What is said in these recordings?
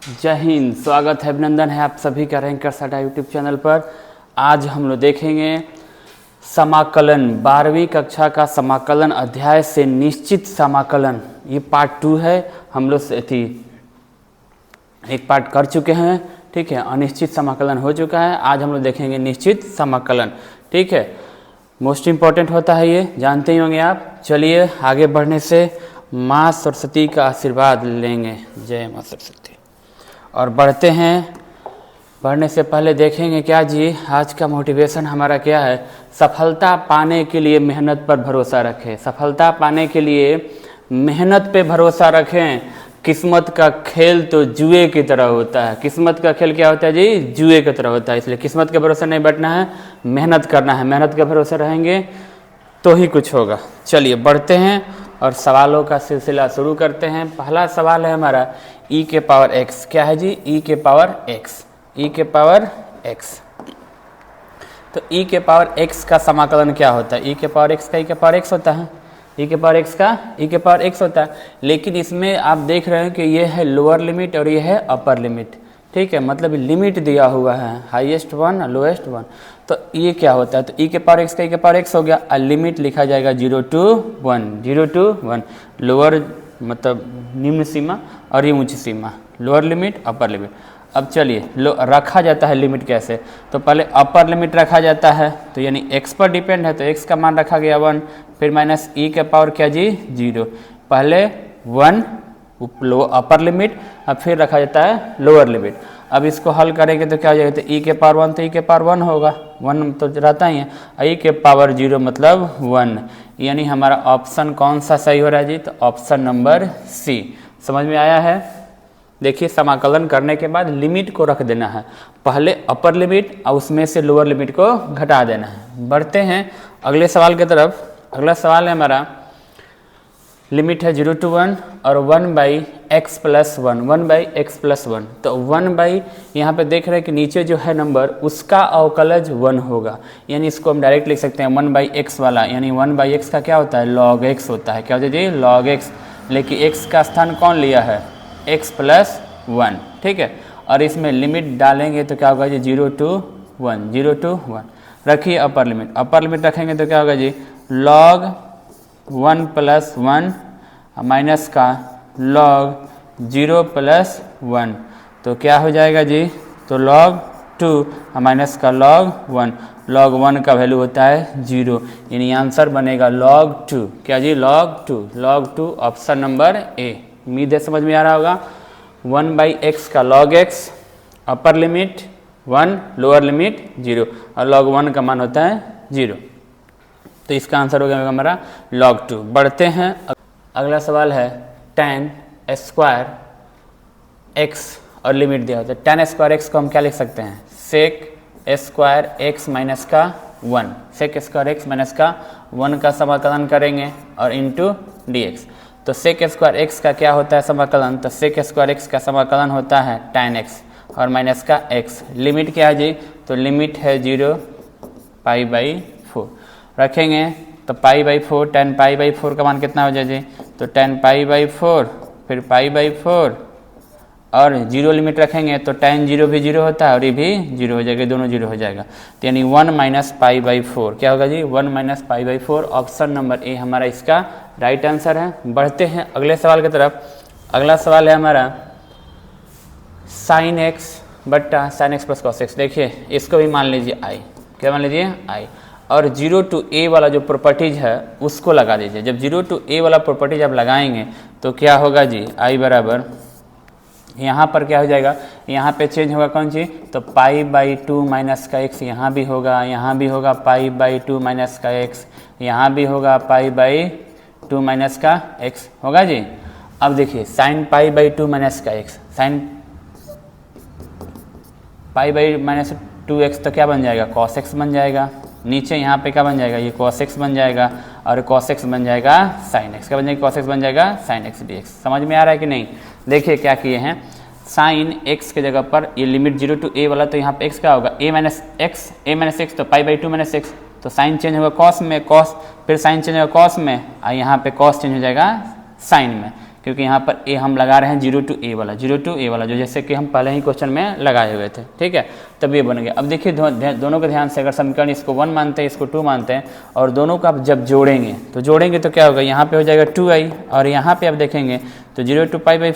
जय हिंद। स्वागत है, अभिनंदन है आप सभी का रैंकर साडा यूट्यूब चैनल पर। आज हम लोग देखेंगे समाकलन, 12वीं कक्षा का समाकलन अध्याय से निश्चित समाकलन। ये पार्ट 2 है। हम लोग एक पार्ट कर चुके हैं, ठीक है। अनिश्चित समाकलन हो चुका है। आज हम लोग देखेंगे निश्चित समाकलन, ठीक है। मोस्ट इम्पॉर्टेंट होता है ये, जानते ही होंगे आप। चलिए आगे बढ़ने से माँ सरस्वती का आशीर्वाद लेंगे। जय माँ सरस्वती। और बढ़ते हैं। बढ़ने से पहले देखेंगे क्या जी, आज का मोटिवेशन हमारा क्या है। सफलता पाने के लिए मेहनत पर भरोसा रखें। सफलता पाने के लिए मेहनत पे भरोसा रखें। किस्मत का खेल तो जुए की तरह होता है। किस्मत का खेल क्या होता है जी, जुए की तरह होता है। इसलिए किस्मत के भरोसे नहीं बैठना है, मेहनत करना है। मेहनत के भरोसे रहेंगे तो ही कुछ होगा। चलिए बढ़ते हैं और सवालों का सिलसिला शुरू करते हैं। पहला सवाल है हमारा e के पावर x। क्या है जी, e के पावर x। e के पावर x। तो e के पावर x का समाकलन क्या होता है। e के पावर x का e के पावर x होता है। e के पावर x का e के पावर x होता है। लेकिन इसमें आप देख रहे हैं कि ये है लोअर लिमिट और ये है अपर लिमिट, ठीक है। मतलब लिमिट दिया हुआ है, हाईएस्ट वन लोएस्ट वन। तो ये क्या होता है, तो e के पावर x का e के पावर x हो गया। और लिमिट लिखा जाएगा 0 to 1, 0 to 1। लोअर मतलब निम्न सीमा और ये उच्च सीमा, लोअर लिमिट अपर लिमिट। अब चलिए रखा जाता है लिमिट कैसे। तो पहले अपर लिमिट रखा जाता है, तो यानी x पर डिपेंड है तो x का मान रखा गया 1, फिर माइनस e के पावर क्या जी 0। पहले 1 अपर लिमिट, अब फिर रखा जाता है लोअर लिमिट। अब इसको हल करेंगे तो क्या हो जाएगा, तो e के पावर 1 तो e के पावर 1 होगा, 1 तो रहता ही है। e के पावर 0 मतलब 1। यानी हमारा ऑप्शन कौन सा सही हो रहा है जी, तो ऑप्शन नंबर सी। समझ में आया है। देखिए समाकलन करने के बाद लिमिट को रख देना है, पहले अपर लिमिट और उसमें से लोअर लिमिट को घटा देना है। बढ़ते हैं अगले सवाल की तरफ। अगला सवाल है हमारा, लिमिट है 0 to 1 और 1/x + 1, 1/x + 1। तो 1 यहाँ पे देख रहे हैं कि नीचे जो है नंबर उसका अवकलज 1 होगा। यानी इसको हम डायरेक्ट लिख सकते हैं 1/x वाला, यानी 1/x का क्या होता है, log x होता है। क्या होता है जी, log x। लेकिन x का स्थान कौन लिया है, x + 1, ठीक है। और इसमें लिमिट डालेंगे तो क्या होगा जी 0 to 1, 0 to 1। रखिए अपर लिमिट, अपर लिमिट रखेंगे तो क्या होगा जी log 1 + 1 माइनस का log 0 + 1। तो क्या हो जाएगा जी, तो log 2 माइनस का log 1। log 1 का वैल्यू होता है 0, यानी आंसर बनेगा log 2। क्या जी, log 2। log 2 option number A. उम्मीद है समझ में आ रहा होगा। 1/x का log x, upper limit 1, lower limit 0 और log 1 का मान होता है 0। तो इसका आंसर हो गया हमारा log 2। बढ़ते हैं। अगला सवाल है tan स्क्वायर x और लिमिट दिया होता है। tan स्क्वायर x को हम क्या लिख सकते हैं, sec स्क्वायर x माइनस का 1। sec स्क्वायर x माइनस का 1 का समाकलन करेंगे और इंटू dx। तो sec स्क्वायर x का क्या होता है समाकलन, तो sec स्क्वायर x का समाकलन होता है tan x और माइनस का x। लिमिट क्या है जी, तो लिमिट है 0 π/4 रखेंगे। तो π/4, tan π/4 का मान कितना हो जाए जी, तो tan π/4 फिर π/4 और 0 लिमिट रखेंगे तो tan 0 भी 0 होता है और ये भी 0 हो जाएगा, दोनों 0 हो जाएगा। तो यानी 1 - π/4 क्या होगा जी, 1 - π/4। ऑप्शन नंबर ए हमारा इसका राइट आंसर है। बढ़ते हैं अगले सवाल की तरफ। अगला सवाल है हमारा sin x बट्टा sin x + cos x। देखिए इसको भी मान लीजिए i। क्या मान लीजिए, i। और 0 to a वाला जो प्रॉपर्टीज है उसको लगा दीजिए। जब 0 to a वाला प्रॉपर्टीज आप लगाएंगे तो क्या होगा जी, i बराबर यहाँ पर क्या हो जाएगा, यहाँ पे चेंज होगा कौन सी, तो π/2 माइनस का x यहाँ भी होगा, यहाँ भी होगा π/2 माइनस का x, यहाँ भी होगा π/2 माइनस का x होगा जी। अब देखिए sin π/2 माइनस का x, sin π/-2x तो क्या बन जाएगा, cos x बन जाएगा। नीचे यहाँ पे क्या बन जाएगा, ये cos x बन जाएगा और cos x बन जाएगा sin x। क्या बन जाएगा, cos x बन जाएगा sin x dx। समझ में आ रहा है कि नहीं। देखिए क्या किए हैं, sin x के जगह पर ये लिमिट 0 to a वाला, तो यहाँ पे x क्या होगा, a - x तो π/2 - x। तो साइन चेंज होगा cos में, cos फिर साइन चेंज होगा cos में और यहाँ पे cos चेंज हो जाएगा sin में। क्योंकि यहाँ पर ए हम लगा रहे हैं 0 to a वाला, 0 to a वाला, जो जैसे कि हम पहले ही क्वेश्चन में लगाए हुए थे, ठीक है। तब ये बन गया। अब देखिए दोनों के ध्यान से, अगर समीकरण इसको 1 मानते हैं, इसको 2 मानते हैं, और दोनों को आप जब जोड़ेंगे तो क्या होगा, यहाँ पे हो जाएगा 2i, और यहाँ पे आप देखेंगे तो 0 to पाई बाई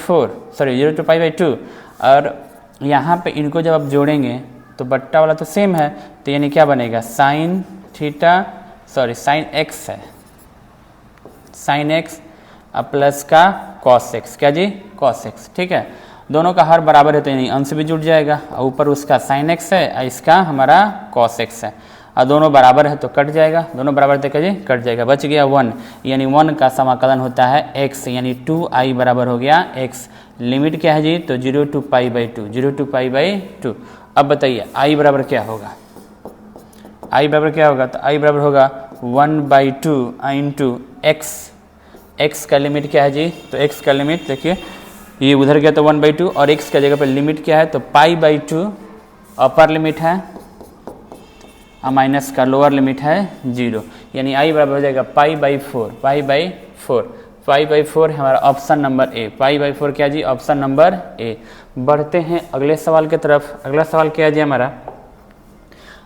2, और यहाँ पे इनको जब आप जोड़ेंगे तो बट्टा वाला तो सेम है, तो यानी क्या बनेगा, साइन x है, साइन x प्लस का कॉस x, क्या जी, कॉस x, ठीक है। दोनों का हर बराबर है तो यानी अंश भी जुड़ जाएगा, और ऊपर उसका साइन x है और इसका हमारा कॉस x है, और दोनों बराबर है तो कट जाएगा, दोनों बराबर देखा जी कट जाएगा, बच गया 1, यानी 1 का समाकलन होता है x, यानी 2i बराबर हो गया x। लिमिट क्या है जी, तो 0 to पाई/2, 0 to पाई/2। अब बताइए i बराबर क्या होगा, i बराबर क्या होगा, तो i बराबर होगा 1/2 इंटू x का लिमिट क्या है जी, तो x का लिमिट देखिए ये उधर गया तो 1/2, और x का जगह पर लिमिट क्या है, तो पाई/2 अपर लिमिट है और माइनस का लोअर लिमिट है 0, यानी i बराबर हो जाएगा पाई/4 हमारा ऑप्शन नंबर ए, पाई/4 क्या जी, ऑप्शन नंबर ए। बढ़ते हैं अगले सवाल की तरफ। अगला सवाल क्या है जी हमारा,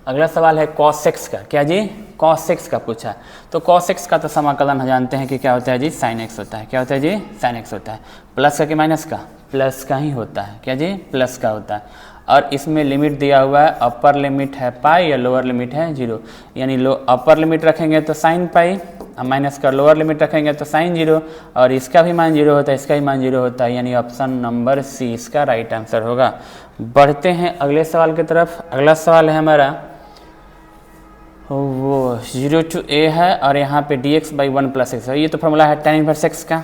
अगला सवाल है cos x का, क्या जी, cos x का पूछा। तो cos x का तो समाकलन हम जानते हैं कि क्या होता है जी, sin x होता है, क्या होता है जी, sin x होता है। प्लस का कि माइनस का, प्लस का ही होता है, क्या जी, प्लस का होता है। और इसमें लिमिट दिया हुआ है, अपर लिमिट है पाई या लोअर लिमिट है 0, यानी अपर लिमिट रखेंगे तो साइन पाई, और माइनस का लोअर लिमिट रखेंगे तो साइन 0, और इसका भी मान 0 होता है, इसका भी मान 0 होता है, यानी ऑप्शन नंबर सी इसका राइट आंसर होगा। बढ़ते हैं अगले सवाल की तरफ। अगला सवाल है हमारा वो 0 to a है, और यहाँ पे dx/1 + x है, ये तो फॉर्मूला है tan इनवर्स x का,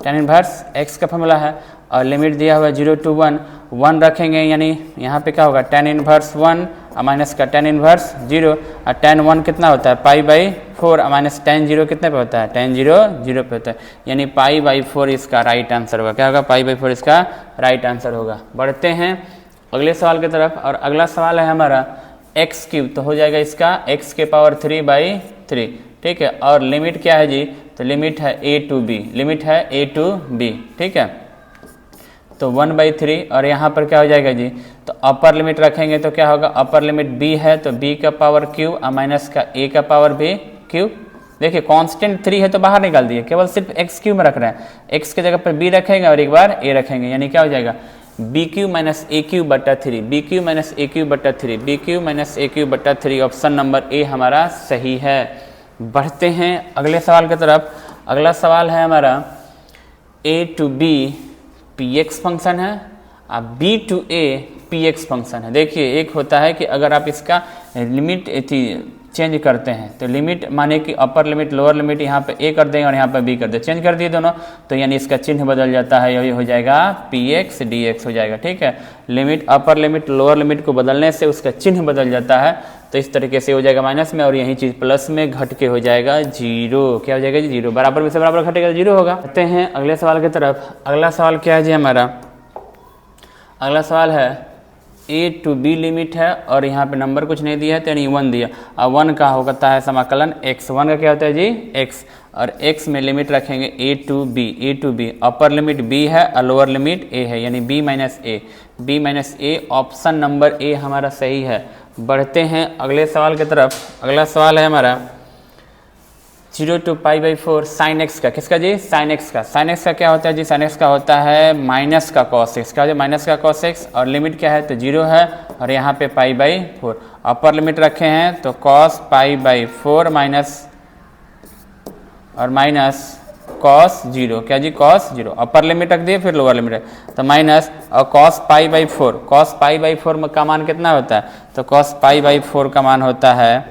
tan इनवर्स x का फॉर्मूला है, और लिमिट दिया हुआ है 0 to 1 रखेंगे, यानी यहाँ पे क्या होगा, tan इनवर्स 1 और माइनस का tan इनवर्स 0, और tan 1 कितना होता है, पाई/4, और माइनस tan 0 कितने पे होता है, tan 0 पे होता है, यानी पाई/4 इसका राइट आंसर होगा, क्या होगा, पाई/4 इसका राइट आंसर होगा। बढ़ते हैं अगले सवाल की तरफ, और अगला सवाल है हमारा x3, तो हो जाएगा इसका x के पावर 3/3, ठीक है। और लिमिट क्या है जी, तो लिमिट है a to b, लिमिट है a to b, ठीक है। तो 1/3, और यहाँ पर क्या हो जाएगा जी, तो अपर लिमिट रखेंगे तो क्या होगा, अपर लिमिट b है तो b का पावर q और माइनस का a का पावर भी q। देखिए कांस्टेंट 3 है तो बाहर निकाल दिए, केवल सिर्फ x3 में रख रहे हैं, x के जगह पर b रखेंगे और एक बार a रखेंगे, यानी क्या हो जाएगा, BQ - AQ/3, BQ - AQ/3, BQ - AQ/3, option number A हमारा सही है। बढ़ते हैं अगले सवाल की तरफ। अगला सवाल है हमारा a to b px function है और b to a px function है। देखिए एक होता है कि अगर आप इसका लिमिट चेंज करते हैं तो लिमिट माने कि अपर लिमिट लोअर लिमिट यहाँ पे a कर दें और यहाँ पे b कर दें, चेंज कर दिए दोनों, तो यानी इसका चिन्ह बदल जाता है, यही हो जाएगा px dx हो जाएगा, ठीक है। Limit upper limit lower limit को बदलने से उसका चिन्ह बदल जाता है, तो इस तरीके से हो जाएगा माइनस में, और यही चीज़ प्लस में घट के हो जाएगा 0। क्या हो जाएगा जी, 0। बराबर में से बराबर घटेगा 0 होगा। आते हैं अगले सवाल की तरफ। अगला सवाल क्या है जी हमारा, अगला सवाल है a to b लिमिट है और यहाँ पे नंबर कुछ नहीं दिया है तो यानी 1 दिया, और 1 का होता है समाकलन x, 1 का क्या होता है जी x, और x में लिमिट रखेंगे a to b, upper limit b है और लोअर लिमिट a है, यानी b minus a, option number A हमारा सही है। बढ़ते हैं अगले सवाल की तरफ। अगला सवाल है हमारा 0 to π/4 sin x का, किसका जी, sin x का। sin x का क्या होता है जी, sin x का होता है माइनस का cos x, क्या हो जाए माइनस का cos x, और लिमिट क्या है तो 0 है, और यहाँ पे π/4 अपर लिमिट रखे हैं तो cos π/4 माइनस और माइनस cos 0, क्या जी cos 0, अपर लिमिट रख दिए फिर लोअर लिमिट तो माइनस, और cos π/4 का मान कितना होता है, तो cos π/4 का मान होता है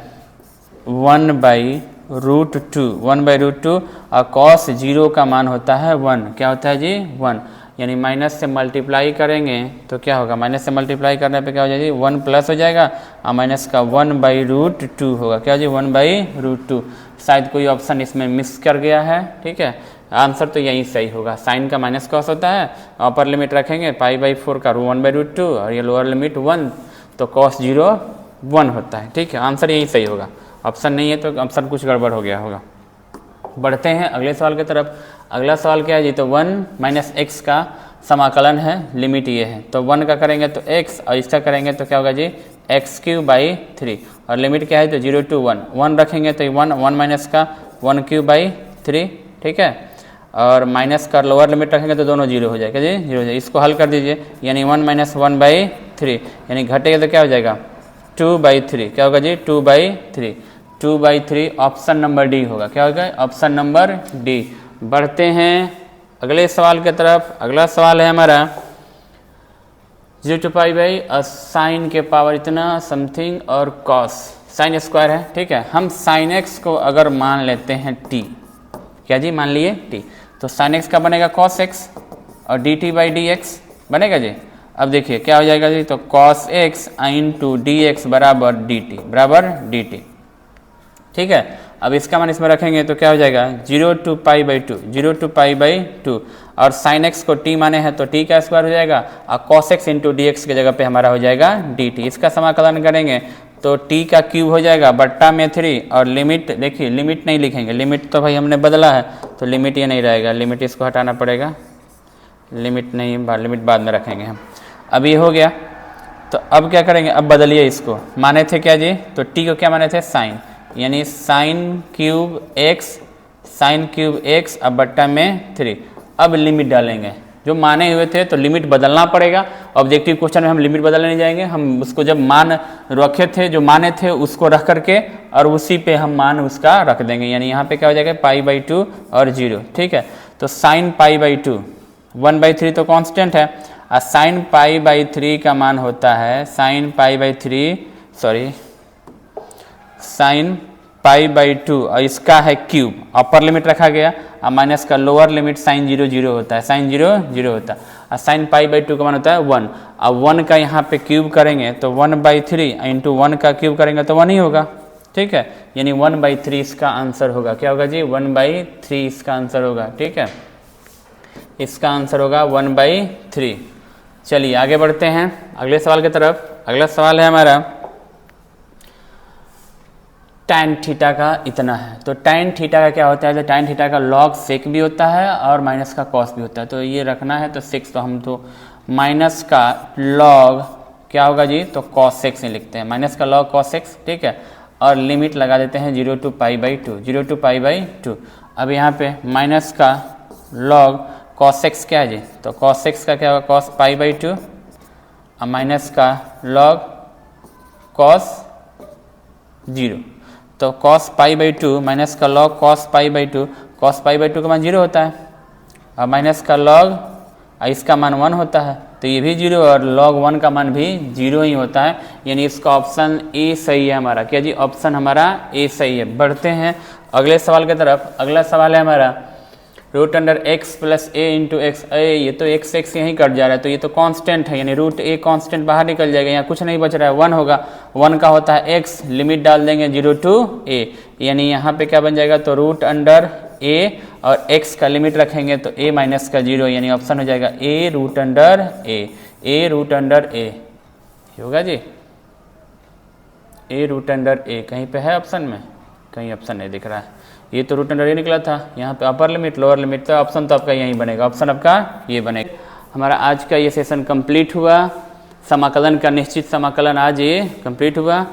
1/√2 और cos 0 का मान होता है 1, क्या होता है जी 1, यानी माइनस से मल्टीप्लाई करेंगे तो क्या होगा, माइनस से मल्टीप्लाई करने पे क्या हो जाएगा जी 1 प्लस हो जाएगा, और माइनस का 1/√2 होगा, क्या जी 1/√2। शायद कोई ऑप्शन इसमें मिस कर गया है, ठीक है, आंसर तो यही सही होगा। साइन का माइनस कॉस होता है, अपर लिमिट रखेंगे π/4 का 1/√2 और ये लोअर लिमिट 1, तो cos 0 1 होता है, ठीक है, आंसर यही सही होगा। ऑप्शन नहीं है तो ऑप्शन कुछ गड़बड़ हो गया होगा। बढ़ते हैं अगले सवाल की तरफ। अगला सवाल क्या है जी, तो 1 माइनस एक्स का समाकलन है, लिमिट ये है। तो 1 का करेंगे तो x और इसका करेंगे तो क्या होगा जी, x³/3 और लिमिट क्या है तो 0 to 1, 1 रखेंगे तो 1 माइनस का 1³/3, ठीक है। और माइनस का लोअर लिमिट रखेंगे तो दोनों 0 हो जाएगा जी, 0 हो जाएगा। इसको हल कर दीजिए, यानी 1 माइनस 1/3, यानी घटेगा तो क्या हो जाएगा 2/3, क्या होगा जी 2/3, 2/3 ऑप्शन नंबर डी होगा। क्या होगा, ऑप्शन नंबर डी। बढ़ते हैं अगले सवाल की तरफ। अगला सवाल है हमारा 0 to π साइन के पावर इतना समथिंग और कॉस साइन स्क्वायर है, ठीक है। हम साइन एक्स को अगर मान लेते हैं t, क्या जी मान लिए t, तो साइन एक्स का बनेगा कॉस एक्स और dt/dx बनेगा जी। अब देखिए क्या हो जाएगा जी, तो cos x into D x बराबर dt, ठीक है। अब इसका मान इसमें रखेंगे तो क्या हो जाएगा 0 to π/2, 0 to π/2 और साइन एक्स को t माने हैं तो t का स्क्वायर हो जाएगा और cos x into D x की जगह पे हमारा हो जाएगा dt। इसका समाकलन करेंगे तो t का क्यूब हो जाएगा बट्टा में 3 और लिमिट देखिए, लिमिट नहीं लिखेंगे, लिमिट तो भाई हमने बदला है तो लिमिट ये नहीं रहेगा, लिमिट इसको हटाना पड़ेगा, लिमिट नहीं, लिमिट बाद में रखेंगे हम। अब ये हो गया, तो अब क्या करेंगे, अब बदलिए इसको, माने थे क्या जी, तो t को क्या माने थे साइन, यानी sin³ x अब बट्टा में 3। अब लिमिट डालेंगे, जो माने हुए थे तो लिमिट बदलना पड़ेगा। ऑब्जेक्टिव क्वेश्चन में हम लिमिट बदलने नहीं जाएंगे, हम उसको जब मान रखे थे, जो माने थे उसको रख करके और उसी पे हम मान उसका रख देंगे, यानी यहाँ पे क्या हो जाएगा π/2 और 0, ठीक है। तो sin π/2 1/3 तो कांस्टेंट है और sin π/3 का मान होता है sin π/2 और इसका है क्यूब, अपर लिमिट रखा गया और माइनस का लोअर लिमिट sin 0 0 होता है, sin 0 0 होता है और sin π/2 का मान होता है 1। अब 1 का यहाँ पे क्यूब करेंगे तो 1/3 इंटू 1 का क्यूब करेंगे तो 1 ही होगा, ठीक है। यानी 1/3 इसका आंसर होगा, क्या होगा जी 1/3 इसका आंसर होगा, ठीक है। इसका आंसर होगा 1/3। चलिए आगे बढ़ते हैं अगले सवाल की तरफ। अगला सवाल है हमारा tan थीटा का इतना है। तो tan थीटा का क्या होता है, तो tan थीटा का log sec भी होता है और माइनस का cos भी होता है। तो ये रखना है तो 6, तो हम तो माइनस का log क्या होगा जी, तो cos x ही लिखते हैं, माइनस का log cos x, ठीक है। और लिमिट लगा देते हैं 0 to π/2, 0 to π/2। अब यहाँ पे माइनस का log cos x क्या है जी, तो cos x का क्या होगा cos π/2 और माइनस का log cos 0, तो cos π/2 माइनस का log cos π/2, cos π/2 का मान 0 होता है और माइनस का log इसका मान 1 होता है, तो ये भी 0 और log 1 का मान भी 0 ही होता है, यानी इसका ऑप्शन ए सही है हमारा। क्या जी, ऑप्शन हमारा ए सही है। बढ़ते हैं अगले सवाल की तरफ। अगला सवाल है हमारा √x + a × x, ये तो x यहीं कट जा रहा है, तो ये तो कांस्टेंट है, यानी √a कांस्टेंट बाहर निकल जाएगा, यहाँ कुछ नहीं बच रहा है, 1 होगा, 1 का होता है x, लिमिट डाल देंगे 0 to a, यानी यहाँ पे क्या बन जाएगा, तो √a और x का लिमिट रखेंगे तो a माइनस का 0, यानी ऑप्शन हो जाएगा a होगा जी, a कहीं पे है ऑप्शन में, कहीं ऑप्शन नहीं दिख रहा है, ये तो √a निकला था, यहाँ पे अपर लिमिट लोअर लिमिट, तो ऑप्शन तो आपका यही बनेगा, ऑप्शन आपका ये बनेगा। हमारा आज का ये सेशन कंप्लीट हुआ, समाकलन का निश्चित समाकलन आज ये कंप्लीट हुआ।